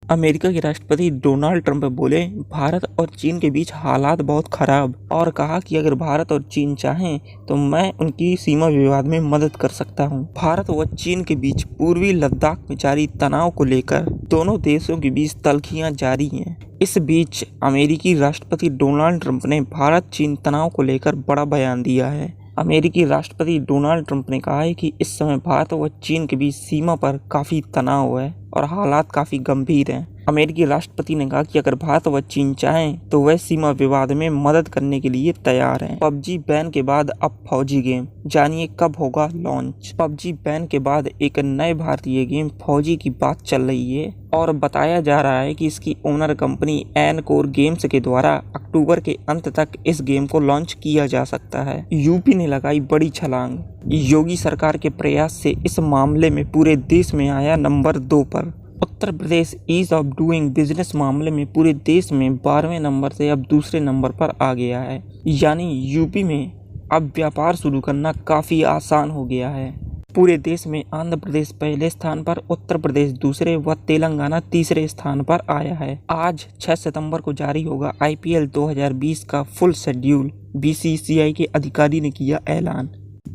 America के राष्ट्रपति Donald Trump बोले भारत और चीन के बीच हालात बहुत खराब और कहा कि अगर भारत और चीन चाहें तो मैं उनकी सीमा विवाद में मदद कर सकता हूं। भारत व चीन के बीच पूर्वी लद्दाख में जारी तनाव को लेकर दोनों देशों के बीच तल्खियां जारी हैं। इस बीच अमेरिकी राष्ट्रपति डोनाल्ड ट्रंप ने भारत चीन तनाव को लेकर बड़ा बयान दिया है। अमेरिकी राष्ट्रपति डोनाल्ड ट्रंप ने कहा है कि इस समय भारत व चीन के बीच सीमा पर काफ़ी तनाव है और हालात काफ़ी गंभीर हैं। अमेरिकी राष्ट्रपति ने कहा कि अगर भारत व चीन चाहें तो वह सीमा विवाद में मदद करने के लिए तैयार हैं। पबजी बैन के बाद अब फौजी गेम, जानिए कब होगा लॉन्च। पबजी बैन के बाद एक नए भारतीय गेम फौजी की बात चल रही है और बताया जा रहा है कि इसकी ओनर कंपनी एनकोर गेम्स के द्वारा अक्टूबर के अंत तक इस गेम को लॉन्च किया जा सकता है। यूपी ने लगाई बड़ी छलांग। योगी सरकार के प्रयास से इस मामले में पूरे देश में आया नंबर 2 पर। Uttar Pradesh ease of doing business मामले में पूरे देश में 12वें नंबर से अब दूसरे नंबर पर आ गया है। यानी यूपी में अब व्यापार शुरू करना काफ़ी आसान हो गया है। पूरे देश में आंध्र प्रदेश पहले स्थान पर, उत्तर प्रदेश दूसरे व तेलंगाना तीसरे स्थान पर आया है। आज 6 सितंबर को जारी होगा IPL 2020 का फुल शेड्यूल। BCCI के अधिकारी ने किया ऐलान।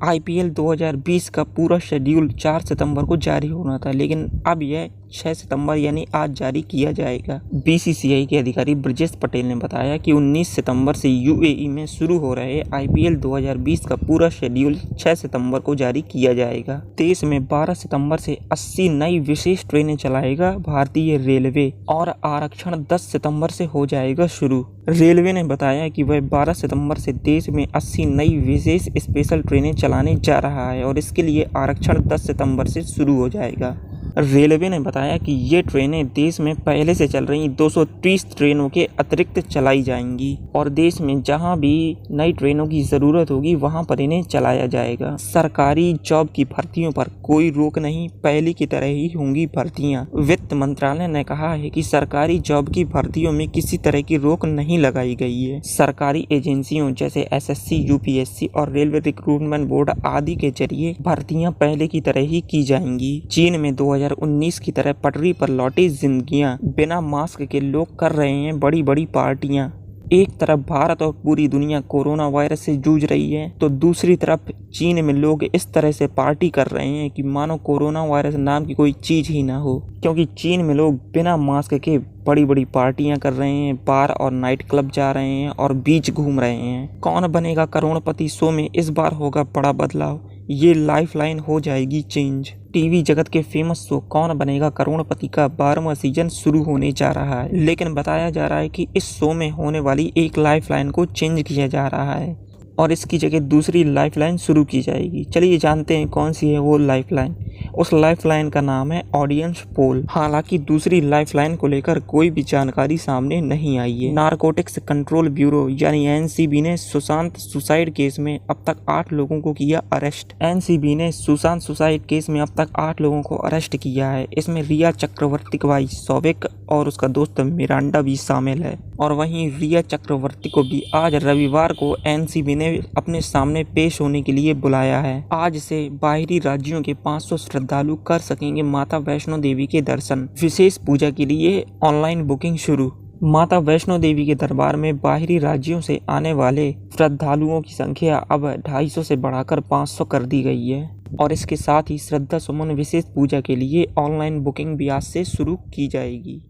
IPL 2020 का पूरा शेड्यूल 4 सितंबर को जारी होना था, लेकिन अब यह 6 सितंबर यानी आज जारी किया जाएगा। BCCI के अधिकारी ब्रजेश पटेल ने बताया कि 19 सितंबर से UAE में शुरू हो रहे IPL 2020 का पूरा शेड्यूल 6 सितंबर को जारी किया जाएगा। देश में 12 सितंबर से 80 नई विशेष ट्रेनें चलाएगा भारतीय रेलवे और आरक्षण 10 सितंबर से हो जाएगा शुरू। रेलवे ने बताया कि वह 12 सितंबर से देश में 80 नई विशेष स्पेशल ट्रेनें चलाने जा रहा है और इसके लिए आरक्षण 10 सितंबर से शुरू हो जाएगा। रेलवे ने बताया कि ये ट्रेनें देश में पहले से चल रही 230 ट्रेनों के अतिरिक्त चलाई जाएंगी और देश में जहां भी नई ट्रेनों की ज़रूरत होगी वहां पर इन्हें चलाया जाएगा। सरकारी जॉब की भर्तियों पर कोई रोक नहीं, पहले की तरह ही होंगी भर्तियां। वित्त मंत्रालय ने कहा है कि सरकारी जॉब की भर्तियों में किसी तरह की रोक नहीं लगाई गई है। सरकारी एजेंसियों जैसे SSC, UPSC और रेलवे रिक्रूटमेंट बोर्ड आदि के जरिए भर्तियां पहले की तरह ही की जाएंगी। चीन में 2019 की तरह पटरी पर लौटी जिंदगियां, बिना मास्क के लोग कर रहे हैं बड़ी बड़ी पार्टियां। एक तरफ भारत और पूरी दुनिया कोरोना वायरस से जूझ रही है तो दूसरी तरफ चीन में लोग इस तरह से पार्टी कर रहे हैं कि मानो कोरोना वायरस नाम की कोई चीज ही ना हो। क्योंकि चीन में लोग बिना मास्क के बड़ी बड़ी पार्टियां कर रहे हैं, बार और नाइट क्लब जा रहे हैं और बीच घूम रहे हैं। कौन बनेगा करोड़पति शो में इस बार होगा बड़ा बदलाव। ये लाइफलाइन हो जाएगी चेंज। टीवी जगत के फेमस शो कौन बनेगा करोड़पति का 12वां सीजन शुरू होने जा रहा है, लेकिन बताया जा रहा है कि इस शो में होने वाली एक लाइफलाइन को चेंज किया जा रहा है और इसकी जगह दूसरी लाइफलाइन शुरू की जाएगी। चलिए जानते हैं कौन सी है वो लाइफलाइन। उस लाइफलाइन का नाम है ऑडियंस पोल। हालांकि दूसरी लाइफलाइन को लेकर कोई भी जानकारी सामने नहीं आई है। नारकोटिक्स कंट्रोल ब्यूरो यानी NCB ने सुशांत सुसाइड केस में अब तक 8 लोगों को किया अरेस्ट। NCB ने सुशांत सुसाइड केस में अब तक 8 लोगों को अरेस्ट किया है। इसमें रिया चक्रवर्ती का भाई सौविक और उसका दोस्त मिरांडा भी शामिल है। और वहीं रिया चक्रवर्ती को भी आज रविवार को NCB ने अपने सामने पेश होने के लिए बुलाया है। आज से बाहरी राज्यों के 500 श्रद्धालु कर सकेंगे माता वैष्णो देवी के दर्शन। विशेष पूजा के लिए ऑनलाइन बुकिंग शुरू। माता वैष्णो देवी के दरबार में बाहरी राज्यों से आने वाले श्रद्धालुओं की संख्या अब 250 से बढ़ाकर 500 कर दी गई है और इसके साथ ही श्रद्धा सुमन विशेष पूजा के लिए ऑनलाइन बुकिंग भी आज से शुरू की जाएगी।